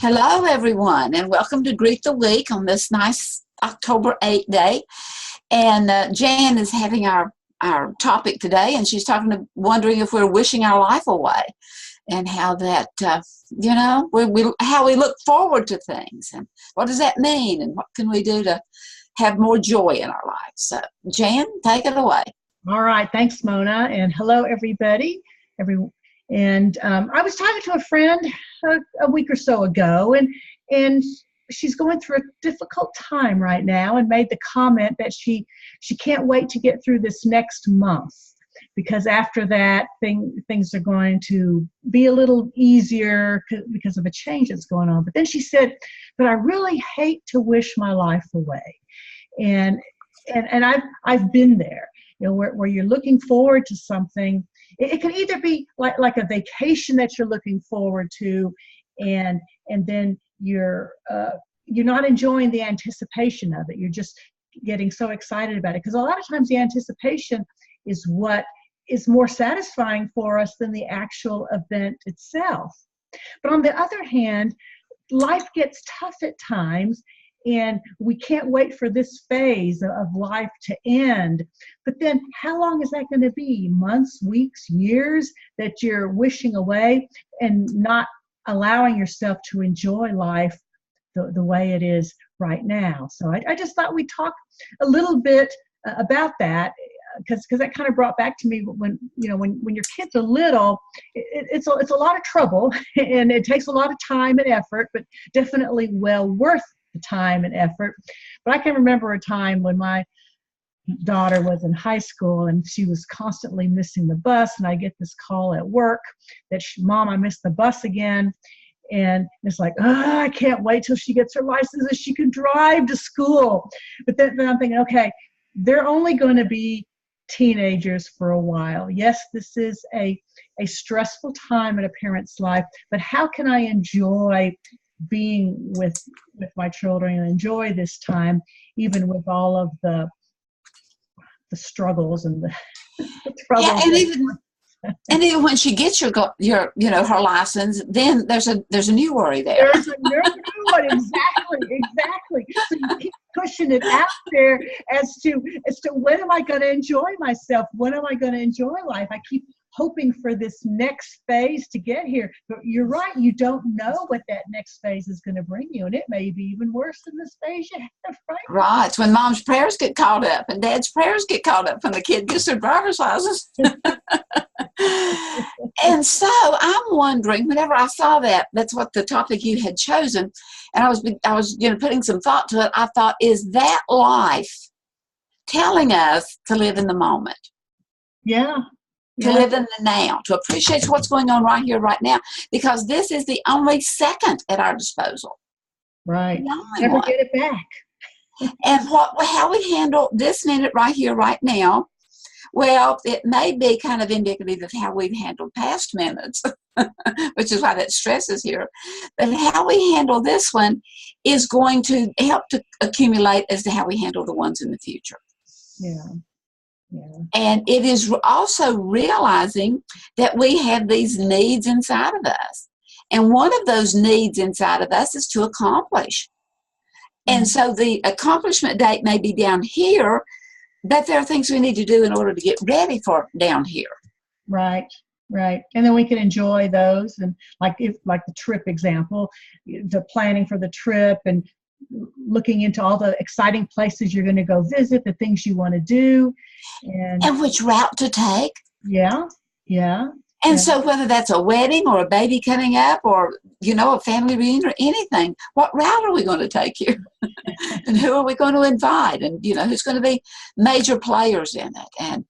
Hello, everyone, and welcome to Greet the Week on this nice October 8th day. And Jan is having our topic today, and she's wondering if we're wishing our life away and how that, how we look forward to things and what does that mean and what can we do to have more joy in our lives. So, Jan, take it away. All right. Thanks, Mona. And hello, everybody. I was talking to a friend a week or so ago, and she's going through a difficult time right now and made the comment that she can't wait to get through this next month because after that things are going to be a little easier because of a change that's going on. But then she said, but I really hate to wish my life away. And I've been there, where you're looking forward to something. It can either be like a vacation that you're looking forward to, and then you're not enjoying the anticipation of it. You're just getting so excited about it because a lot of times the anticipation is what is more satisfying for us than the actual event itself. But on the other hand, life gets tough at times, and we can't wait for this phase of life to end. But then how long is that going to be? Months, weeks, years that you're wishing away and not allowing yourself to enjoy life the way it is right now. So I just thought we'd talk a little bit about that because that kind of brought back to me when your kids are little, it's a lot of trouble and it takes a lot of time and effort, but definitely well worth the time and effort. But I can remember a time when my daughter was in high school and she was constantly missing the bus, and I get this call at work that Mom, I missed the bus again. And it's like, I can't wait till she gets her license and she can drive to school. But then I'm thinking, okay, they're only going to be teenagers for a while. Yes, this is a stressful time in a parent's life, but how can I enjoy being with my children and enjoy this time, even with all of the struggles and the troubles. Yeah, and even when she gets her license, then there's a new worry there. There's a new one, exactly. So you keep pushing it out there as to when am I going to enjoy myself? When am I going to enjoy life? I keep hoping for this next phase to get here. But you're right, you don't know what that next phase is going to bring you, and it may be even worse than this phase you have, right? Right. It's when Mom's prayers get caught up and Dad's prayers get caught up when the kid gets their driver's license. And so I'm wondering, whenever I saw that's what the topic you had chosen, and I was putting some thought to it, I thought, is that life telling us to live in the moment? Yeah. To live in the now, to appreciate what's going on right here, right now, because this is the only second at our disposal. Right. Never get it back. And how we handle this minute right here, right now, well, it may be kind of indicative of how we've handled past minutes, which is why that stress is here. But how we handle this one is going to help to accumulate as to how we handle the ones in the future. Yeah. Yeah. And it is also realizing that we have these needs inside of us. And one of those needs inside of us is to accomplish. And so the accomplishment date may be down here, but there are things we need to do in order to get ready for down here. Right. And then we can enjoy those. And like the trip example, the planning for the trip and looking into all the exciting places you're going to go visit, the things you want to do. And which route to take. Yeah. And so whether that's a wedding or a baby coming up or, a family reunion or anything, what route are we going to take here? And who are we going to invite? And, who's going to be major players in it?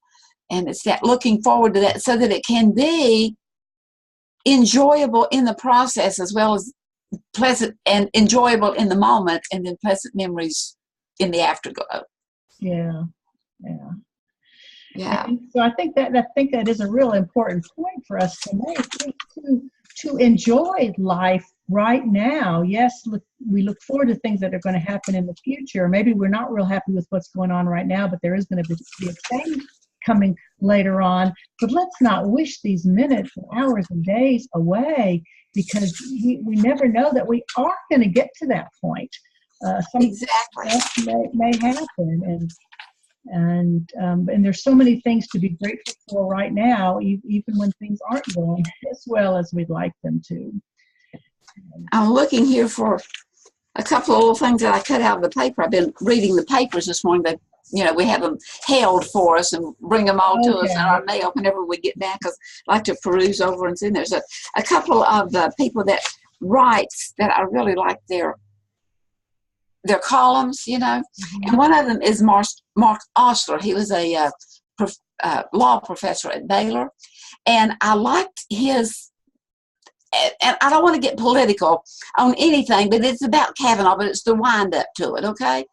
And it's that looking forward to that so that it can be enjoyable in the process as well as pleasant and enjoyable in the moment, and then pleasant memories in the afterglow. Yeah. And so I think that is a real important point for us to make, to enjoy life right now. Yes, we look forward to things that are going to happen in the future. Maybe we're not real happy with what's going on right now, but there is going to be a change coming later on. But let's not wish these minutes and hours and days away, because we never know that we are going to get to that point. Something Exactly. else may happen, and there's so many things to be grateful for right now, even when things aren't going as well as we'd like them to. I'm looking here for a couple of little things that I cut out of the paper. I've been reading the papers this morning. That we have them held for us and bring them all to us in our mail whenever we get back, because I like to peruse over and see. There's a couple of people that writes that I really like their columns, and one of them is Mark Osler. He was a law professor at Baylor, and I liked his. And I don't want to get political on anything, but it's about Kavanaugh, but it's the wind up to it, okay?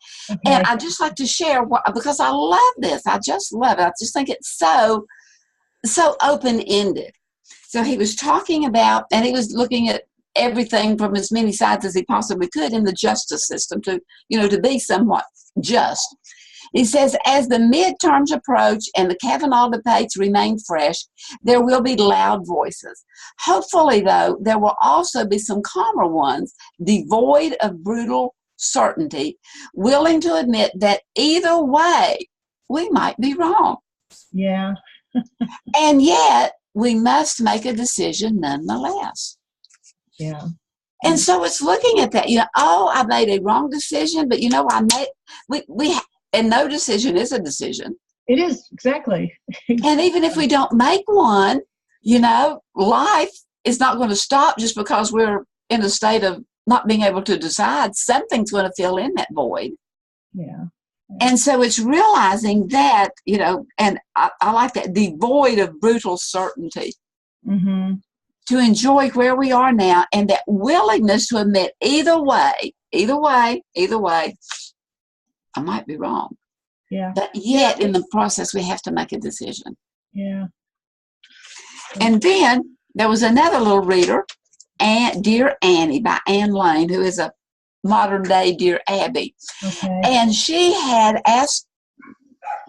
And I just like to share because I love this. I just love it. I just think it's so open-ended. So he was talking about, and he was looking at everything from as many sides as he possibly could in the justice system to be somewhat just. He says, as the midterms approach and the Kavanaugh debates remain fresh, there will be loud voices. Hopefully, though, there will also be some calmer ones, devoid of brutal certainty, willing to admit that either way, we might be wrong. Yeah. And yet, we must make a decision nonetheless. Yeah. And so it's looking at that, I made a wrong decision, but and no decision is a decision. It is, exactly. And even if we don't make one, life is not going to stop just because we're in a state of not being able to decide. Something's going to fill in that void. Yeah. And so it's realizing that, and I like that, devoid of brutal certainty. Mm-hmm. To enjoy where we are now, and that willingness to admit either way, I might be wrong. Yeah. But yet, in the process, we have to make a decision. Yeah. And then there was another little reader, Dear Annie by Anne Lane, who is a modern-day Dear Abby. Okay. And she had asked,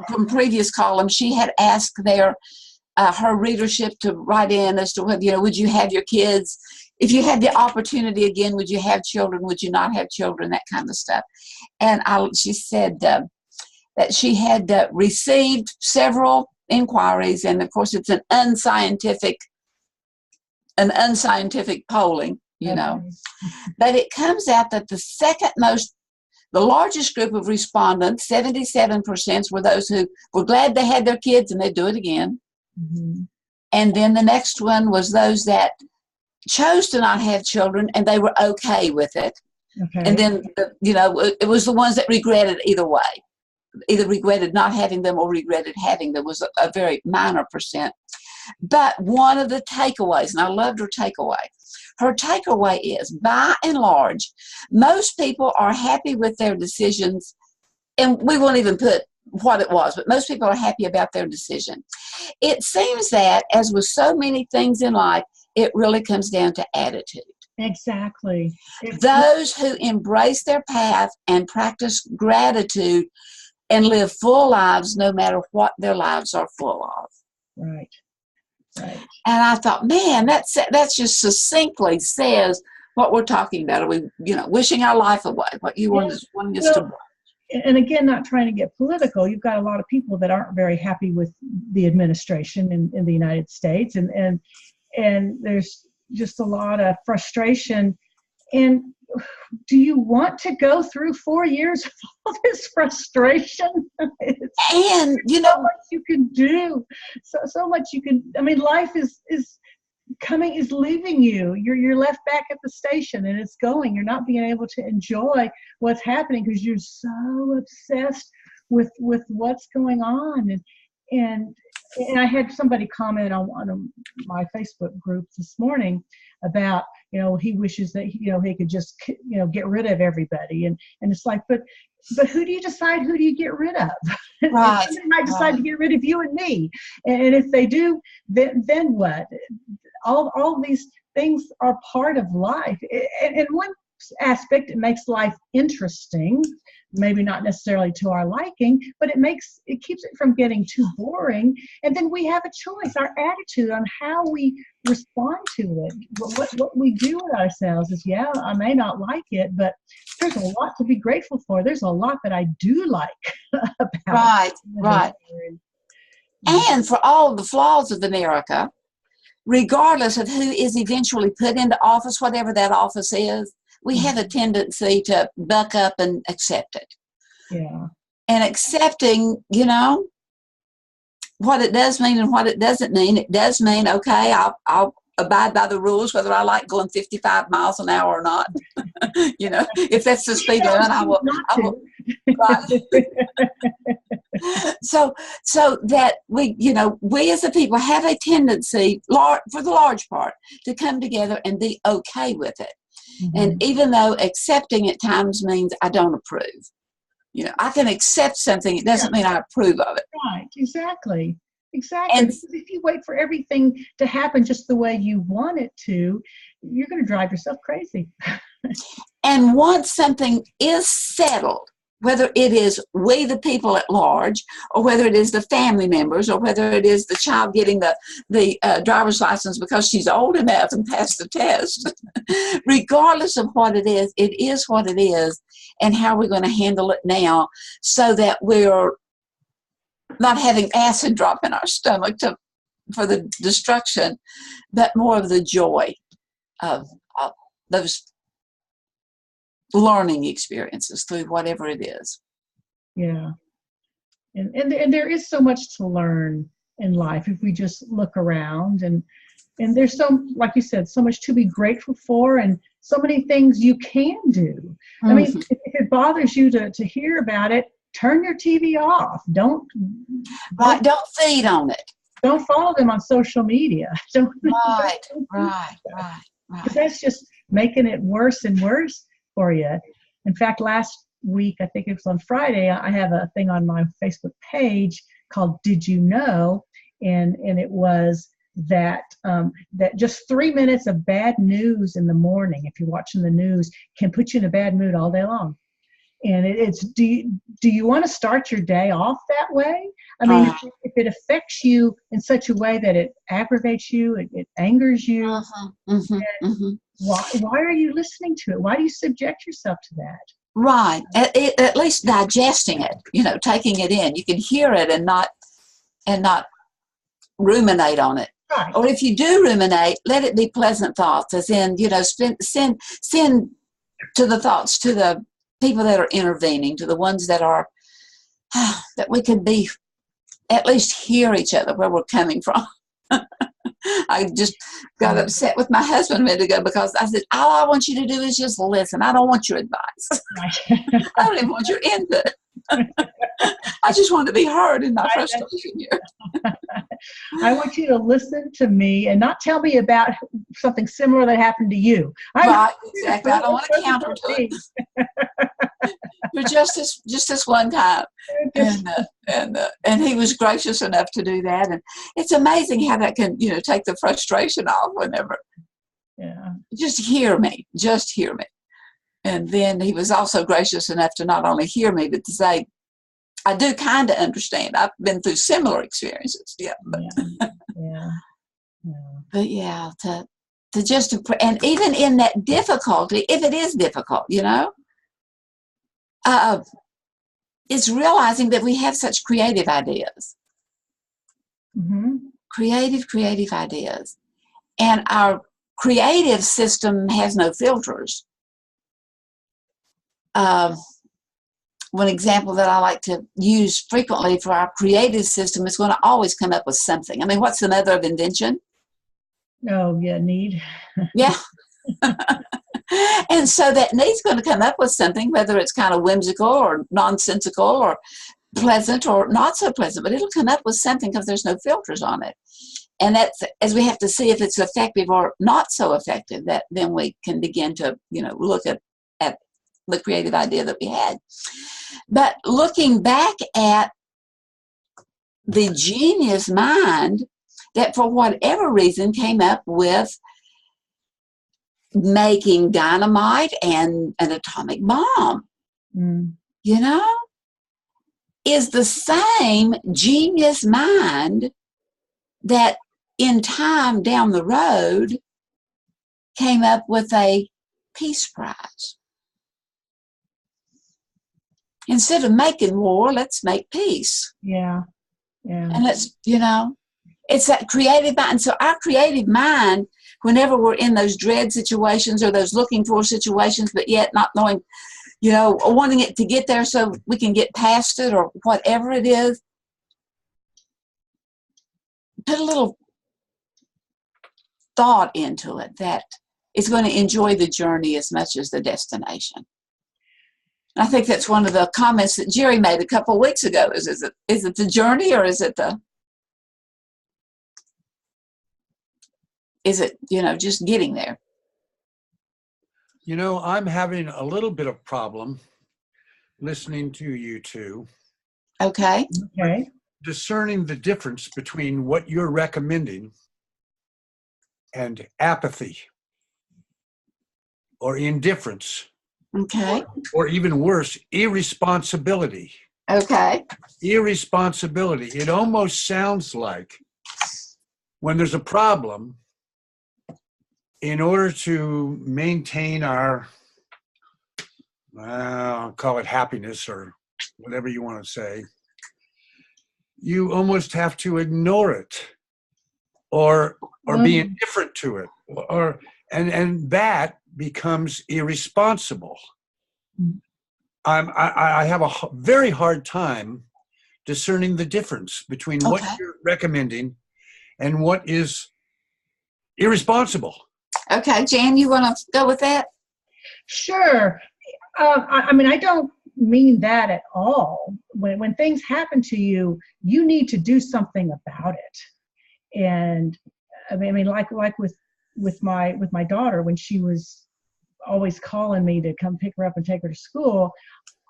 from previous columns, she had asked her readership to write in as to whether, would you have your kids, if you had the opportunity again, would you have children, would you not have children, that kind of stuff. And she said that she had received several inquiries, and of course it's an unscientific polling, but it comes out that the largest group of respondents, 77%, were those who were glad they had their kids and they'd do it again. Mm-hmm. And then the next one was those that chose to not have children and they were okay with it. Okay. And then, it was the ones that regretted either way, either regretted not having them or regretted having them, was a very minor percent. But one of the takeaways, and I loved her takeaway is, by and large, most people are happy with their decisions, and we won't even put what it was, but most people are happy about their decision. It seems that, as with so many things in life, it really comes down to attitude. Exactly. Those who embrace their path and practice gratitude and live full lives, no matter what their lives are full of. Right. And I thought, man, that's just succinctly says what we're talking about. Are we, wishing our life away? What you want us to. And again, not trying to get political, you've got a lot of people that aren't very happy with the administration in the United States, and there's just a lot of frustration. And do you want to go through 4 years of all this frustration? So much you can do, so much you can. I mean, life is leaving you. You're left back at the station, and it's going. You're not being able to enjoy what's happening because you're so obsessed with what's going on. And I had somebody comment on my Facebook group this morning about, he wishes that he could just get rid of everybody, and it's like, but who do you decide who do you get rid of? Right. Somebody might decide to get rid of you and me, and if they do, then what? All these things are part of life. And one aspect. It makes life interesting, maybe not necessarily to our liking, but it keeps it from getting too boring. And then we have a choice, our attitude on how we respond to it. What we do with ourselves is, yeah, I may not like it, but there's a lot to be grateful for. There's a lot that I do like about Right, it. right. And for all the flaws of America, regardless of who is eventually put into office, whatever that office is, we have a tendency to buck up and accept it. Yeah. And accepting, what it does mean and what it doesn't mean. It does mean, okay, I'll abide by the rules, whether I like going 55 miles an hour or not. If that's the speed limit, I will. Right. So that we as a people have a tendency, for the large part, to come together and be okay with it. Mm-hmm. And even though accepting at times means I don't approve, I can accept something. It doesn't mean I approve of it. Right. Exactly. And because if you wait for everything to happen just the way you want it to, you're going to drive yourself crazy. And once something is settled, whether it is we the people at large, or whether it is the family members, or whether it is the child getting the driver's license because she's old enough and passed the test, regardless of what it is what it is, and how we're going to handle it now so that we're not having acid drop in our stomach for the destruction, but more of the joy of those learning experiences through whatever it is. Yeah. And there is so much to learn in life if we just look around, and there's like you said, so much to be grateful for, and so many things you can do. Mm-hmm. I mean, if it bothers you to hear about it, turn your TV off. Don't feed on it. Don't follow them on social media. Right. Because that's just making it worse and worse for you. In fact, last week, I think it was on Friday, I have a thing on my Facebook page called Did You Know? And it was that just 3 minutes of bad news in the morning, if you're watching the news, can put you in a bad mood all day long. And it's, do you want to start your day off that way? I mean, if it affects you in such a way that it aggravates you, it angers you, why are you listening to it? Why do you subject yourself to that? Right. At least digesting it, taking it in. You can hear it and not ruminate on it. Right. Or if you do ruminate, let it be pleasant thoughts, as in, send to the thoughts to the people that are intervening, to the ones that are, that we can be, at least hear each other where we're coming from. I just got upset with my husband a minute ago because I said, all I want you to do is just listen. I don't want your advice. I don't even want your input. I just want to be heard in my frustration here. I want you to listen to me and not tell me about something similar that happened to you. Right, exactly. I don't want to counter to it. But just this one time, and he was gracious enough to do that, and it's amazing how that can take the frustration off whenever. Yeah. Just hear me, and then he was also gracious enough to not only hear me but to say, I do kind of understand. I've been through similar experiences. Yeah. But yeah, to just and even in that difficulty, if it is difficult, it's realizing that we have such creative ideas. Mm-hmm. Creative ideas. And our creative system has no filters. One example that I like to use frequently for our creative system is going to always come up with something. I mean, what's the mother of invention? Oh, yeah, need. Yeah. And so that need's going to come up with something, whether it's kind of whimsical or nonsensical or pleasant or not so pleasant, but it'll come up with something because there's no filters on it. And that's, as we have to see if it's effective or not so effective, that then we can begin to, look at the creative idea that we had. But looking back at the genius mind that for whatever reason came up with making dynamite and an atomic bomb, you know, is the same genius mind that in time down the road came up with a peace prize. Instead of making war, let's make peace. Yeah. And let's, you know, it's that creative mind. And so our creative mind, whenever we're in those dread situations or those looking for situations, but yet not knowing, you know, wanting it to get there so we can get past it or whatever it is, put a little thought into it that it's going to enjoy the journey as much as the destination. I think that's one of the comments that Jerry made a couple of weeks ago. Is it the journey, or is it you know, just getting there? You know, I'm having a little bit of problem listening to you two. Okay. Okay. Discerning the difference between what you're recommending and apathy or indifference. Okay. Or even worse, irresponsibility. Okay. Irresponsibility. It almost sounds like when there's a problem, in order to maintain our, I'll call it happiness or whatever you want to say, you almost have to ignore it or be indifferent to it, and that becomes irresponsible. I have a very hard time discerning the difference between what you're recommending and what is irresponsible. Okay, Jan, you want to go with that? Sure. I mean, I don't mean that at all. When things happen to you, you need to do something about it. And I mean, like with my daughter, when she was always calling me to come pick her up and take her to school,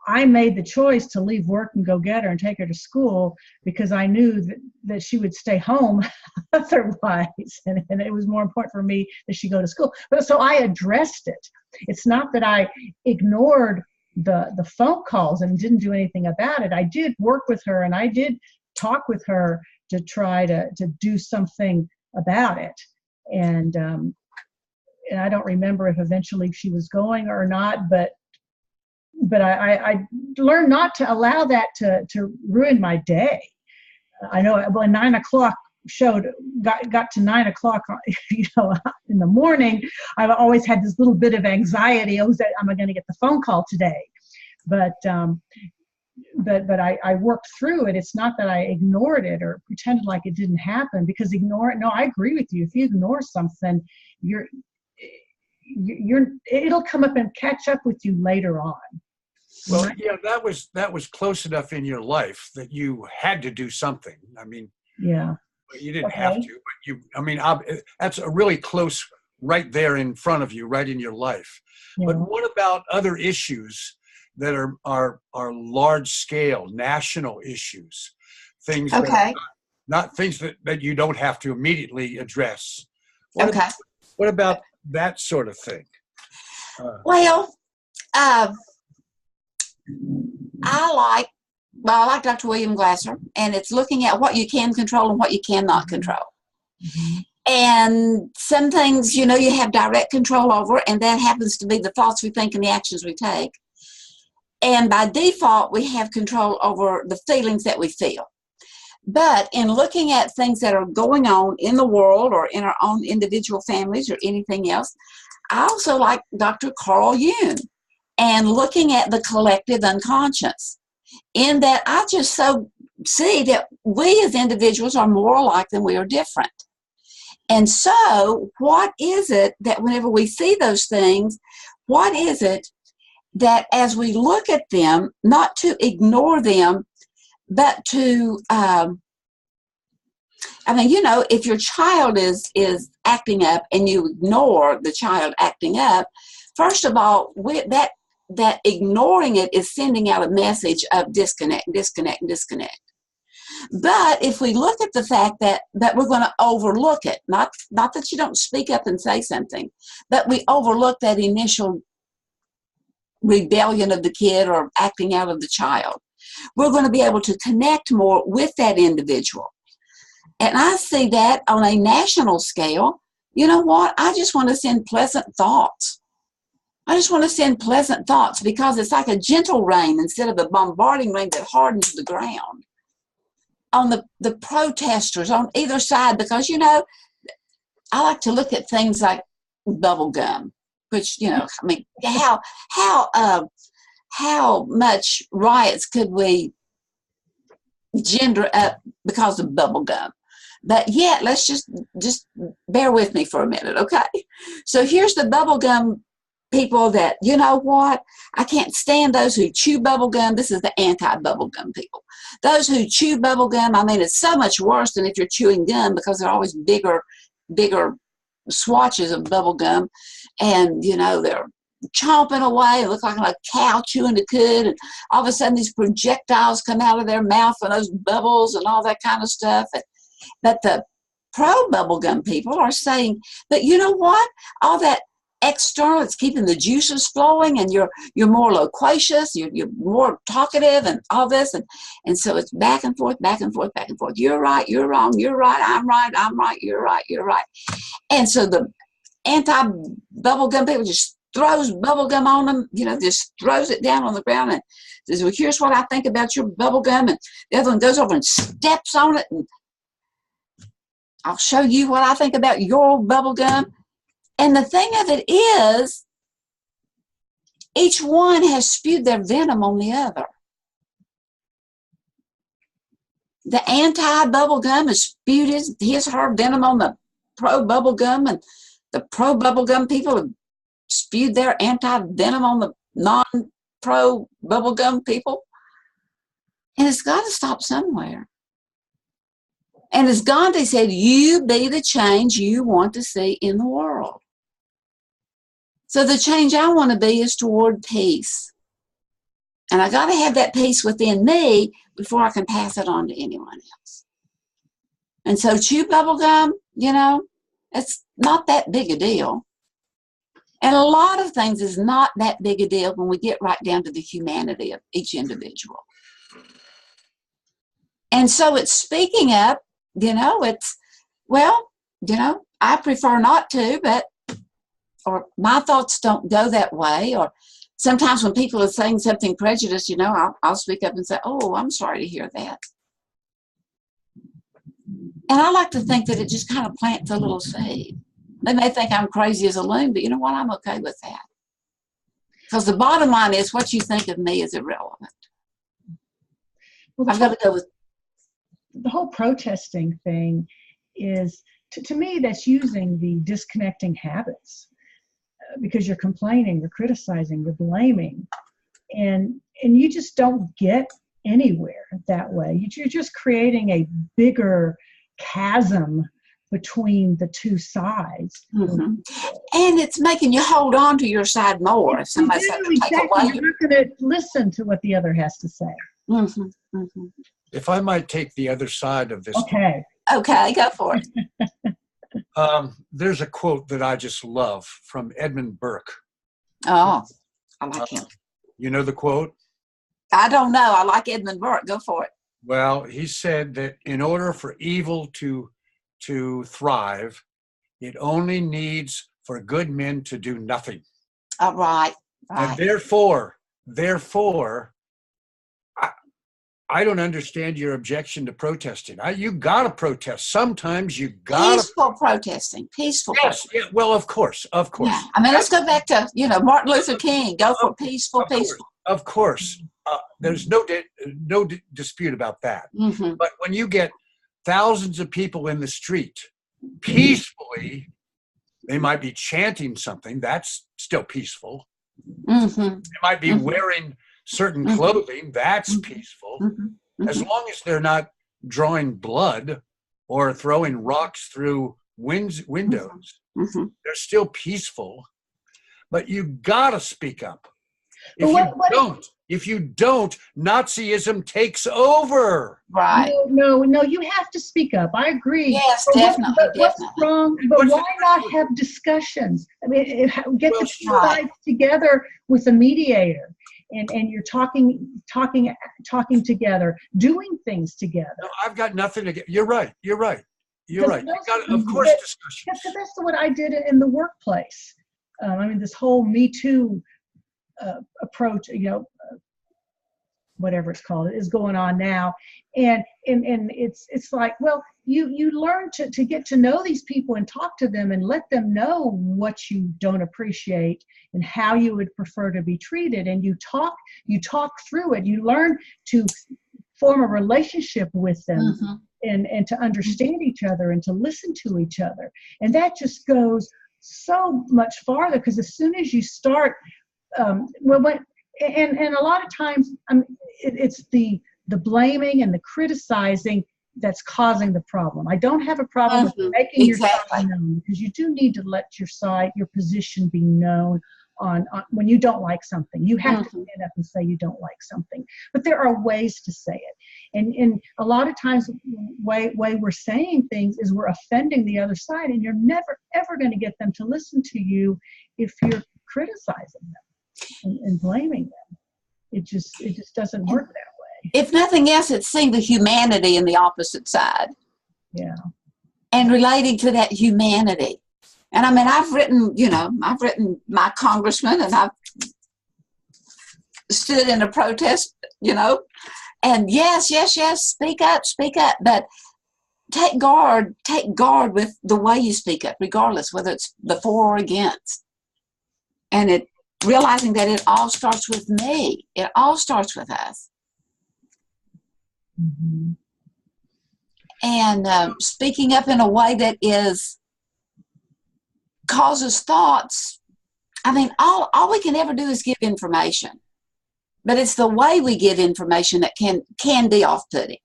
I made the choice to leave work and go get her and take her to school because I knew that she would stay home otherwise, and it was more important for me that she go to school. But so I addressed it. It's not that I ignored the phone calls and didn't do anything about it. I did work with her and I did talk with her to try to do something about it. And I don't remember if eventually she was going or not, but I learned not to allow that to ruin my day. I know when 9 o'clock got to 9 o'clock, you know, in the morning, I've always had this little bit of anxiety. Oh, am I going to get the phone call today? But I worked through it. It's not that I ignored it or pretended like it didn't happen, because no, I agree with you. If you ignore something, it'll come up and catch up with you later on. Well, yeah, that was close enough in your life that you had to do something. I mean, yeah, you didn't have to, but that's a really close right there in front of you, right in your life. Yeah. But what about other issues that are large scale, national issues, things that are not things that you don't have to immediately address? What about that sort of thing? I like Dr. William Glasser, and it's looking at what you can control and what you cannot control. Mm-hmm. And some things, you know, you have direct control over, and that happens to be the thoughts we think and the actions we take. And by default, we have control over the feelings that we feel. But in looking at things that are going on in the world or in our own individual families or anything else, I also like Dr. Carl Jung and looking at the collective unconscious. In that, I just so see that we as individuals are more alike than we are different. And so what is it that whenever we see those things, what is it that as we look at them, not to ignore them, but to, you know, if your child is acting up and you ignore the child acting up, first of all, that ignoring it is sending out a message of disconnect. But if we look at the fact that we're going to overlook it, not that you don't speak up and say something, but we overlook that initial rebellion of the kid or acting out of the child, we're going to be able to connect more with that individual. And I see that on a national scale. You know what? I just want to send pleasant thoughts. I just want to send pleasant thoughts, because it's like a gentle rain instead of a bombarding rain that hardens the ground on the protesters on either side. Because, I like to look at things like bubble gum, which, I mean, how much riots could we gender up because of bubble gum? But yet, let's just bear with me for a minute, okay? So here's the bubble gum people that, you know what? I can't stand those who chew bubble gum. This is the anti-bubble gum people. Those who chew bubble gum, I mean, it's so much worse than if you're chewing gum, because they're always bigger swatches of bubble gum, and they're chomping away and look like a cow chewing a cud, and all of a sudden these projectiles come out of their mouth and those bubbles and all that kind of stuff. But the pro-bubblegum people are saying, but you know what? All that external, it's keeping the juices flowing, and you're more loquacious, you're more talkative, and all this, and so it's back and forth, back and forth, back and forth. You're right, you're wrong, you're right, I'm right, you're right, you're right. And so the anti-bubblegum people just throws bubblegum on them, just throws it down on the ground and says, well, here's what I think about your bubblegum, and the other one goes over and steps on it, and I'll show you what I think about your bubblegum. And the thing of it is, each one has spewed their venom on the other. The anti-bubblegum has spewed her venom on the pro-bubblegum, and the pro-bubblegum people have spewed their anti-venom on the non-pro-bubblegum people. And it's got to stop somewhere. And as Gandhi said, you be the change you want to see in the world. So the change I want to be is toward peace. And I got to have that peace within me before I can pass it on to anyone else. And so chew bubblegum, it's not that big a deal. And a lot of things is not that big a deal when we get right down to the humanity of each individual. And so it's speaking up, I prefer not to, or my thoughts don't go that way. Or sometimes when people are saying something prejudiced, I'll speak up and say, oh, I'm sorry to hear that. And I like to think that it just kind of plants a little seed. They may think I'm crazy as a loon, but you know what? I'm okay with that. Because the bottom line is, what you think of me is irrelevant. Well, I've got to go with the whole protesting thing is, to me, that's using the disconnecting habits, because you're complaining, you're criticizing, you're blaming, and you just don't get anywhere that way. You're just creating a bigger chasm between the two sides. Mm-hmm. And it's making you hold on to your side more. If somebody says take away, you're not going to listen to what the other has to say. Mm-hmm. Mm-hmm. If I might take the other side of this. Okay, go for it. There's a quote that I just love from Edmund Burke. Oh, I like him. You know the quote? I don't know. I like Edmund Burke. Go for it. Well, he said that in order for evil to thrive, it only needs for good men to do nothing. Right. And therefore, I don't understand your objection to protesting. You got to protest. Sometimes you got to. Peaceful protesting. Peaceful. Yes. Yeah, well, of course. Yeah. I mean, let's go back to, Martin Luther King. Go for peaceful. Of course. There's no dispute about that. Mm-hmm. But when you get thousands of people in the street peacefully, they might be chanting something. That's still peaceful. Mm-hmm. They might be wearing certain clothing. That's peaceful. Mm-hmm. As long as they're not drawing blood or throwing rocks through windows, they're still peaceful. But you got to speak up. If you don't, Nazism takes over. Right. No, you have to speak up. I agree. Yes, but definitely. What's wrong? But why not have discussions? I mean, get the two sides together with a mediator, and you're talking together, doing things together. No, I've got nothing to get. You're right. You're right. You've got, of course, discussions. Because that's what I did in the workplace. I mean, this whole Me Too approach, whatever it's called, is going on now, and it's like, well, you learn to get to know these people and talk to them and let them know what you don't appreciate and how you would prefer to be treated, and you talk through it. You learn to form a relationship with them, and to understand each other and to listen to each other, and that just goes so much farther, because as soon as you start, and a lot of times, it's the blaming and the criticizing that's causing the problem. I don't have a problem with making your side known, because you do need to let your position be known on when you don't like something. You have to stand up and say you don't like something. But there are ways to say it. And a lot of times, way we're saying things is we're offending the other side, and you're never, ever going to get them to listen to you if you're criticizing them and blaming them. It just doesn't work that way. If nothing else, it's seeing the humanity in the opposite side. Yeah. And relating to that humanity. And I mean, I've written my congressman, and I've stood in a protest, and yes, speak up, but take guard with the way you speak up, regardless whether it's the for or against. And realizing that it all starts with me. It all starts with us. Mm-hmm. And speaking up in a way that causes thoughts. I mean, all we can ever do is give information. But it's the way we give information that can be off-putting.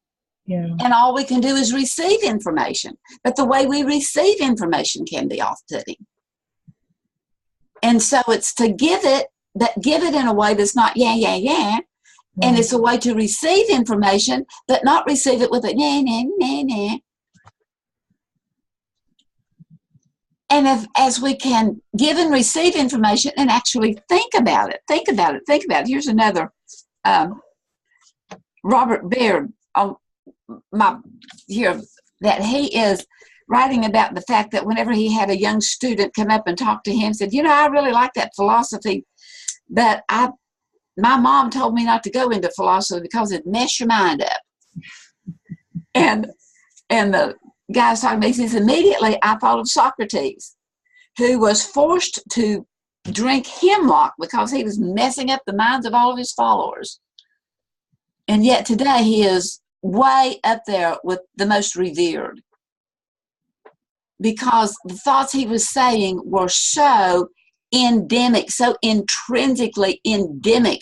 Yeah. And all we can do is receive information. But the way we receive information can be off-putting. And so it's to give it in a way that's not yeah. And it's a way to receive information, but not receive it with a nah. And as we can give and receive information and actually think about it. Here's another Robert Baird that he is writing about the fact that whenever he had a young student come up and talk to him, said, I really like that philosophy, but my mom told me not to go into philosophy because it'd mess your mind up. And the guy was talking to me, he says, immediately I thought of Socrates, who was forced to drink hemlock because he was messing up the minds of all of his followers. And yet today he is way up there with the most revered, because the thoughts he was saying were so endemic, so intrinsically endemic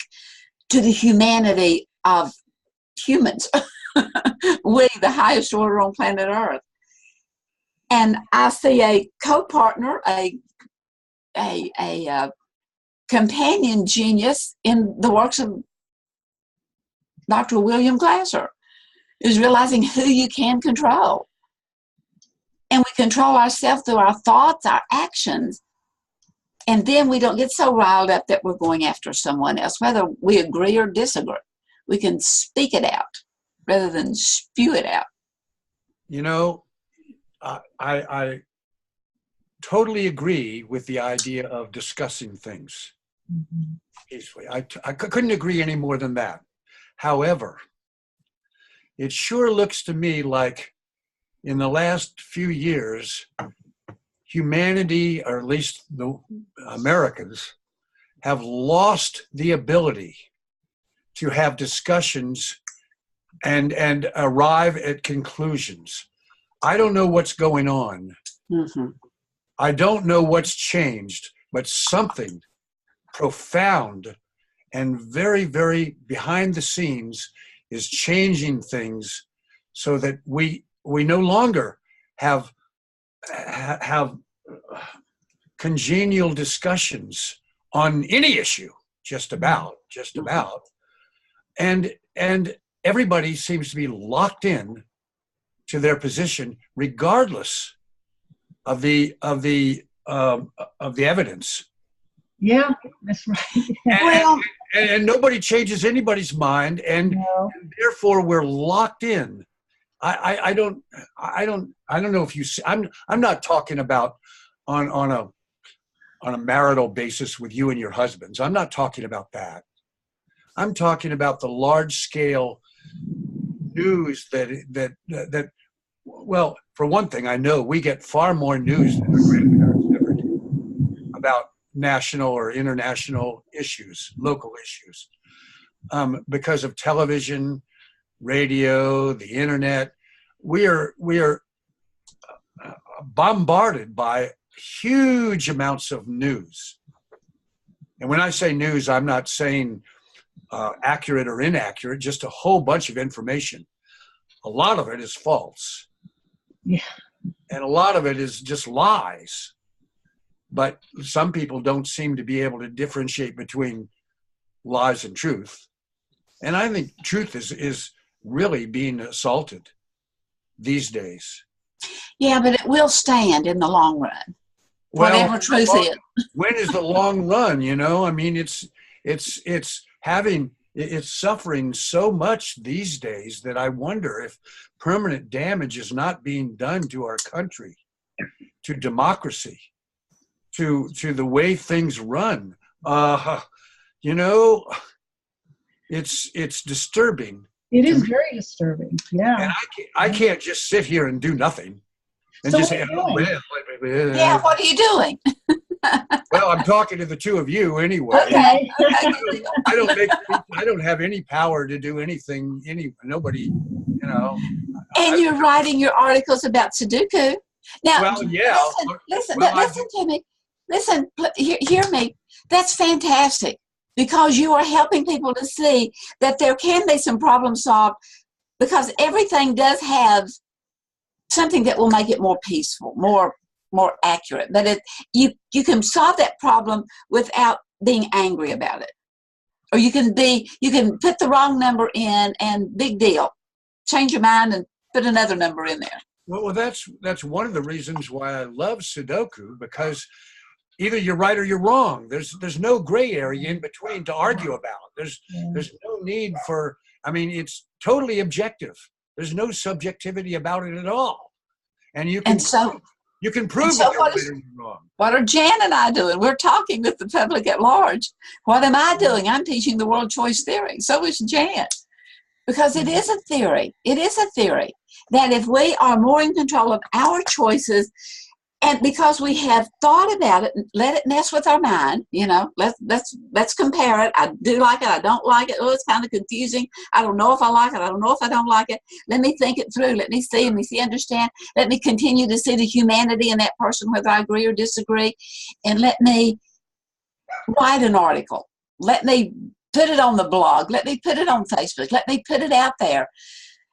to the humanity of humans. We, the highest order on planet Earth. And I see a co-partner, a companion genius in the works of Dr. William Glasser, who's realizing who you can control. And we control ourselves through our thoughts, our actions, and then we don't get so riled up that we're going after someone else, whether we agree or disagree. We can speak it out rather than spew it out. I totally agree with the idea of discussing things peacefully. I couldn't agree any more than that. However, it sure looks to me like in the last few years, humanity, or at least the Americans, have lost the ability to have discussions and arrive at conclusions. I don't know what's going on. Mm-hmm. I don't know what's changed, but something profound and very, very behind the scenes is changing things so that we no longer have congenial discussions on any issue. just about. And everybody seems to be locked in to their position, regardless of the evidence. Yeah, that's right. And nobody changes anybody's mind, and therefore we're locked in. I don't know if you see, I'm not talking about on a marital basis with you and your husbands. I'm not talking about that. I'm talking about the large scale news that well, for one thing, I know we get far more news than our grandparents ever did about national or international issues, local issues, because of television, radio, the internet. We are bombarded by huge amounts of news. And when I say news, I'm not saying accurate or inaccurate, just a whole bunch of information. A lot of it is false. Yeah. And a lot of it is just lies. But some people don't seem to be able to differentiate between lies and truth. And I think truth is really being assaulted these days. Yeah, but it will stand in the long run. Well, whatever truth is. When is the long run? You know, I mean, it's suffering so much these days that I wonder if permanent damage is not being done to our country, to democracy, to the way things run. You know, it's disturbing. It is very disturbing. Yeah. And I can't just sit here and do nothing. And so just what say, yeah, what are you doing? Well, I'm talking to the two of you anyway. Okay. I don't have any power to do anything. Nobody, you know. And you're writing your articles about Sudoku. Now, well, yeah. Listen to me. Listen, hear me. That's fantastic, because you are helping people to see that there can be some problem solved, because everything does have something that will make it more peaceful, more accurate. But you can solve that problem without being angry about it. Or you can put the wrong number in and big deal. Change your mind and put another number in there. Well, that's one of the reasons why I love Sudoku, because either you're right or you're wrong. There's no gray area in between to argue about. There's no need for, I mean, it's totally objective. There's no subjectivity about it at all. And you can prove that you're right or you're wrong. What are Jan and I doing? We're talking with the public at large. What am I doing? I'm teaching the world choice theory. So is Jan. Because it is a theory. It is a theory that if we are more in control of our choices, and because we have thought about it, let it mess with our mind, you know, let's compare it. I do like it. I don't like it. Oh, it's kind of confusing. I don't know if I like it. I don't know if I don't like it. Let me think it through. Let me see. Understand. Let me continue to see the humanity in that person, whether I agree or disagree. And let me write an article. Let me put it on the blog. Let me put it on Facebook. Let me put it out there.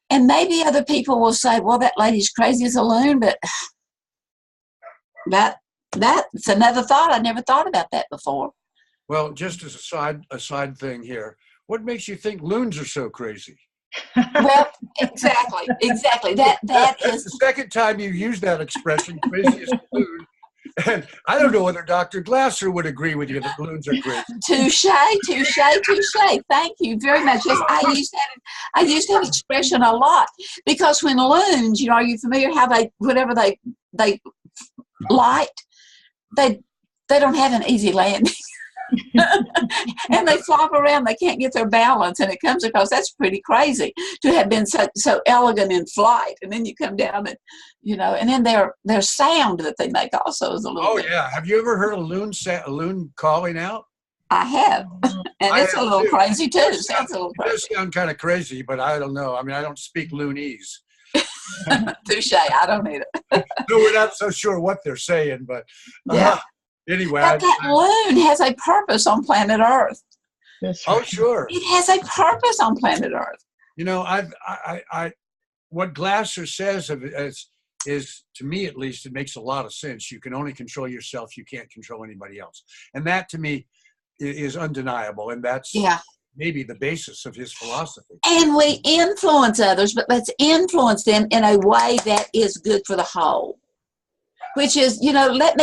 And maybe other people will say, well, that lady's crazy as a loon, but that's another thought. I never thought about that before. Well, just as a side thing here, what makes you think loons are so crazy? Well, exactly. That is the second time you used that expression, craziest loon. And I don't know whether Dr. Glasser would agree with you that loons are crazy. Touche. Thank you very much. Yes, I use that expression a lot, because when loons, you know, are you familiar how whatever they light, they don't have an easy landing. And they flop around, they can't get their balance, and it comes across, that's pretty crazy to have been so elegant in flight, and then you come down and, you know, and then their sound that they make also is a little bit. Yeah, have you ever heard a loon calling out? I have, and it's a little crazy too. Sounds a little crazy. It does sound kind of crazy, but I don't know. I mean, I don't speak loonese. Touche. I don't either. So we're not so sure what they're saying, but yeah. Anyway, but that loon has a purpose on planet Earth. That's right. Oh, sure. It has a purpose on planet Earth. You know, what Glasser says is, to me at least, it makes a lot of sense. You can only control yourself. You can't control anybody else. And that, to me, is undeniable, and that's Yeah. maybe the basis of his philosophy. And we influence others, but let's influence them in a way that is good for the whole. Which is, let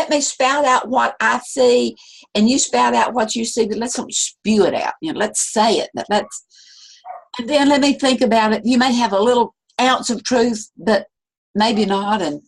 me spout out what I see, and you spout out what you see. But let's not spew it out. Let's say it. And then let me think about it. You may have a little ounce of truth, but maybe not. And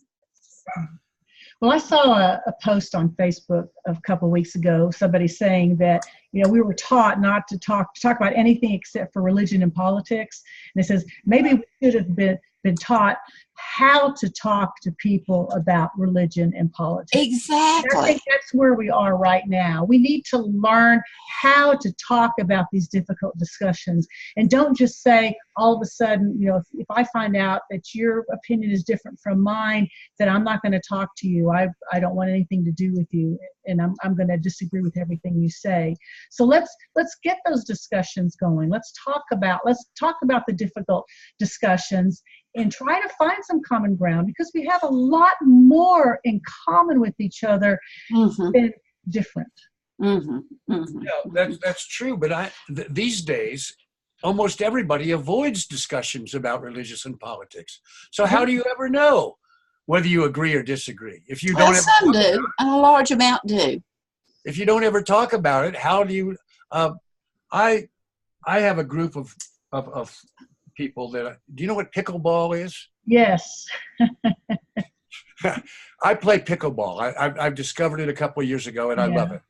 well, I saw a post on Facebook a couple of weeks ago. Somebody saying that we were taught not to talk about anything except for religion and politics. And it says maybe we should have been taught how to talk to people about religion and politics. Exactly. And I think that's where we are right now. We need to learn how to talk about these difficult discussions, and don't just say all of a sudden, if I find out that your opinion is different from mine, that I'm not going to talk to you. I don't want anything to do with you, and I'm going to disagree with everything you say. So let's get those discussions going. Let's talk about the difficult discussions and try to find some common ground, because we have a lot more in common with each other than different. That's true. But these days, almost everybody avoids discussions about religious and politics. So how do you ever know whether you agree or disagree? If you don't, some do, and a large amount do. If you don't ever talk about it, how do you? I have a group of people that do you know what pickleball is? Yes. I play pickleball. I've discovered it a couple of years ago, and I love it.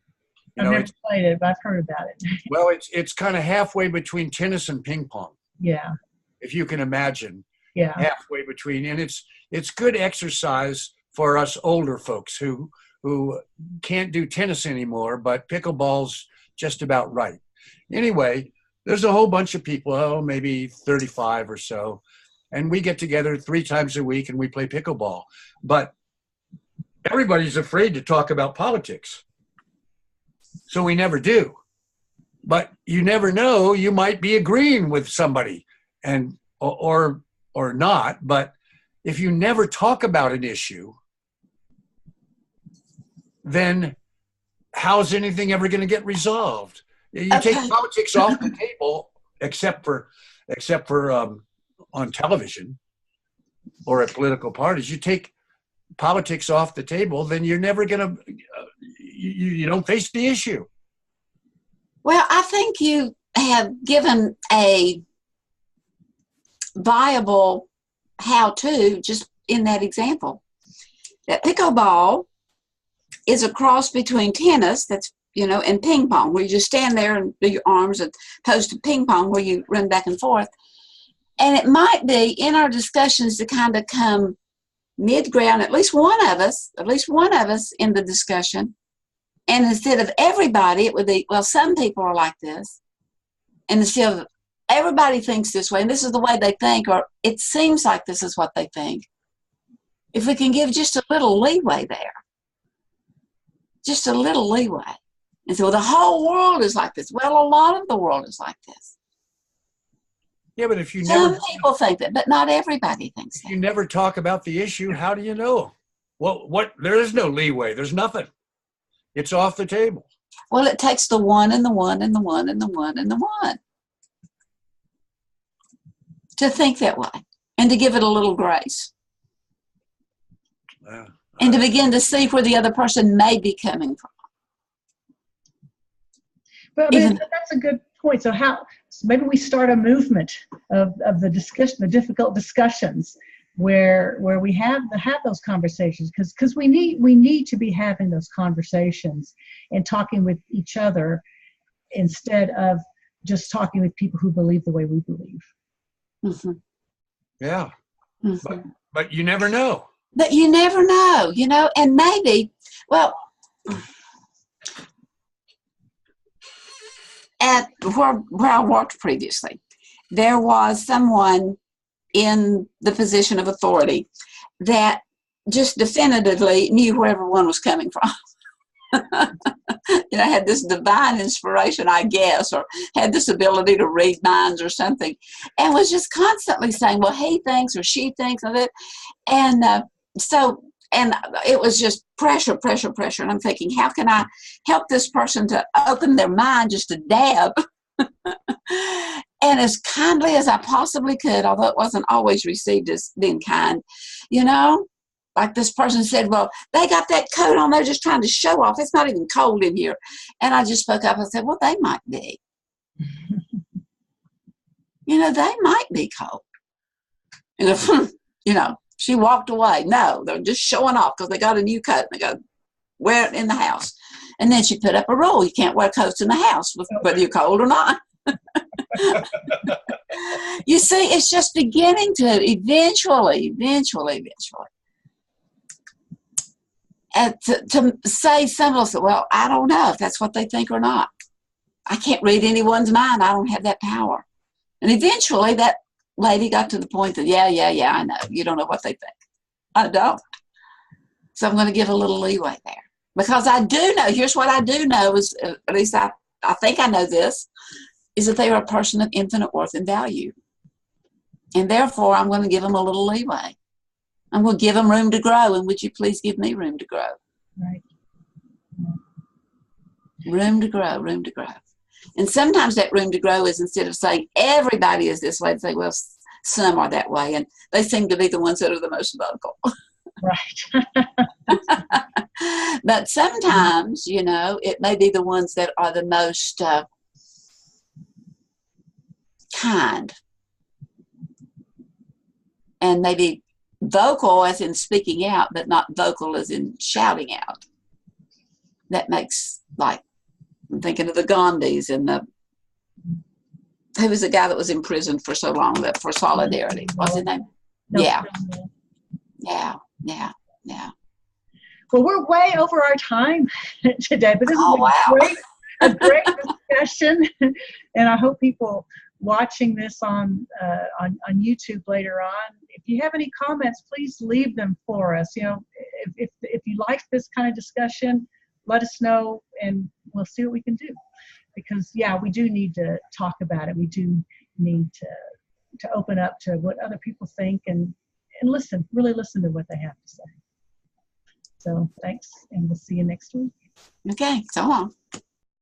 I've never played it, but I've heard about it. Well, it's kind of halfway between tennis and ping pong. Yeah. If you can imagine. Yeah. Halfway between, and it's good exercise for us older folks who can't do tennis anymore, but pickleball's just about right. Anyway, there's a whole bunch of people, maybe 35 or so, and we get together 3 times a week and we play pickleball. But everybody's afraid to talk about politics, so we never do. But you never know, you might be agreeing with somebody and or not. But if you never talk about an issue, then how's anything ever going to get resolved? You take politics off the table, except for on television or at political parties. You take politics off the table, then you're never going to, you don't face the issue. Well, I think you have given a viable how-to just in that example. That pickleball is a cross between tennis, that's and ping pong, where you just stand there and do your arms, as opposed to ping pong where you run back and forth. And it might be in our discussions to kind of come mid-ground, at least one of us in the discussion. And instead of everybody, it would be, well, some people are like this. And instead of everybody thinks this way, and this is the way they think, or it seems like this is what they think. If we can give just a little leeway there, just a little leeway. And so the whole world is like this. Well, a lot of the world is like this. Yeah, but if you Some people think that, but not everybody thinks that. You never talk about the issue, how do you know? Well, there is no leeway. There's nothing. It's off the table. Well, it takes the one and the one and the one and the one and the one to think that way and to give it a little grace. And to begin to see where the other person may be coming from. But that's a good point. So maybe we start a movement of the discussion, the difficult discussions, where we have those conversations, because we need to be having those conversations and talking with each other instead of just talking with people who believe the way we believe. Mm-hmm. Yeah, mm-hmm. But you never know. But you never know, and maybe, well, at where I worked previously, there was someone in the position of authority that just definitively knew where everyone was coming from. Had this divine inspiration, I guess, or had this ability to read minds or something, and was just constantly saying, well, he thinks or she thinks of it. And so and it was just pressure, pressure, pressure. And I'm thinking, how can I help this person to open their mind just a dab? And as kindly as I possibly could, although it wasn't always received as being kind, you know, like this person said, well, they got that coat on, they're just trying to show off. It's not even cold in here. And I just spoke up and said, well, they might be. You know, they might be cold. And, you know, she walked away. No, they're just showing off because they got a new coat and they got to wear it in the house. And then she put up a rule. You can't wear coats in the house, whether you're cold or not. You see, it's just beginning to eventually, to say something, well, I don't know if that's what they think or not. I can't read anyone's mind. I don't have that power. And eventually that lady got to the point that, yeah, I know. You don't know what they think. I don't. So I'm going to give a little leeway there. Because I do know, here's what I do know is, at least I think I know this, is that they are a person of infinite worth and value. And therefore, I'm going to give them a little leeway. I'm going to give them room to grow. And would you please give me room to grow? Right. Room to grow, room to grow. And sometimes that room to grow is, instead of saying everybody is this way, to say, well, some are that way. And they seem to be the ones that are the most vocal. Right. But sometimes, you know, it may be the ones that are the most kind. And maybe vocal as in speaking out, but not vocal as in shouting out. That makes, like, I'm thinking of the Gandhis and who was the guy that was in prison for so long for solidarity? What's his name? No. Yeah. Well, we're way over our time today, but this is a great discussion, and I hope people watching this on YouTube later on, if you have any comments, please leave them for us. You know, if you like this kind of discussion, let us know, and we'll see what we can do. Because we do need to talk about it. We do need to open up to what other people think and really listen to what they have to say. So thanks, and we'll see you next week. Okay, so long.